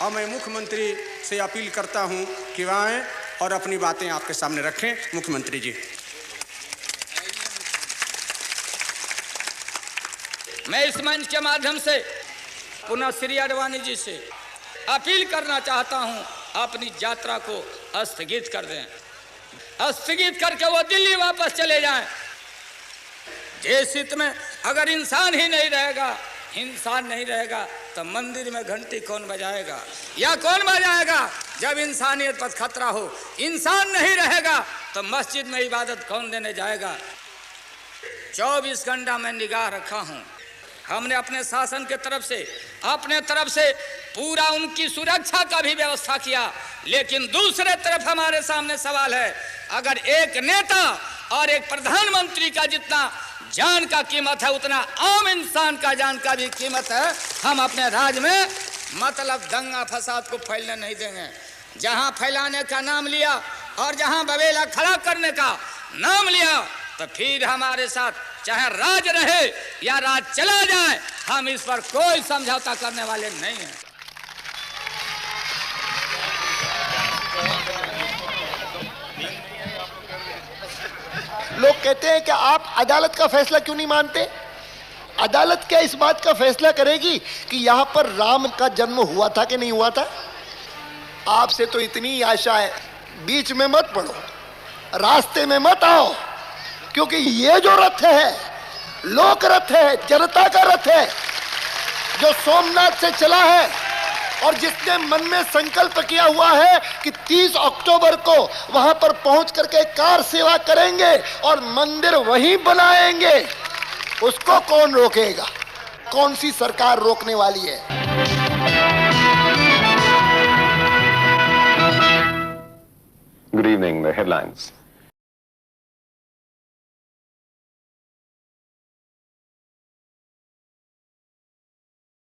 और मैं मुख्यमंत्री से अपील करता हूं कि वह आएं और अपनी बातें आपके सामने रखें। मुख्यमंत्री जी। मैं इस मंच के माध्यम से पुनः श्री आडवाणी जी से अपील करना चाहता हूं, अपनी यात्रा को स्थगित कर दें, स्थगित करके वो दिल्ली वापस चले जाएं। देश हित में अगर इंसान ही नहीं रहेगा, इंसान नहीं रहेगा, तो मंदिर में घंटी कौन बजाएगा या कौन बजाएगा? जब इंसानियत पर खतरा हो, इंसान नहीं रहेगा तो मस्जिद में इबादत कौन देने जाएगा? 24 घंटा मैं निगाह रखा हूं। हमने अपने शासन के तरफ से पूरा उनकी सुरक्षा का भी व्यवस्था किया, लेकिन दूसरे तरफ हमारे सामने सवाल है, अगर एक नेता और एक प्रधानमंत्री का जितना जान का कीमत है उतना आम इंसान का जान का भी कीमत है। हम अपने राज्य में मतलब दंगा फसाद को फैलने नहीं देंगे। जहां फैलाने का नाम लिया और जहां बवेला खड़ा करने का नाम लिया, तो फिर हमारे साथ चाहे राज रहे या राज चला जाए, हम इस पर कोई समझौता करने वाले नहीं हैं। लोग कहते हैं कि आप अदालत का फैसला क्यों नहीं मानते? अदालत क्या इस बात का फैसला करेगी कि यहां पर राम का जन्म हुआ था कि नहीं हुआ था? आपसे तो इतनी आशा है, बीच में मत पड़ो, रास्ते में मत आओ, क्योंकि ये जो रथ है लोक रथ है, जनता का रथ है, जो सोमनाथ से चला है और जिसने मन में संकल्प किया हुआ है कि 30 अक्टूबर को वहां पर पहुंच करके कार सेवा करेंगे और मंदिर वहीं बनाएंगे, उसको कौन रोकेगा? कौन सी सरकार रोकने वाली है? Good evening. The headlines.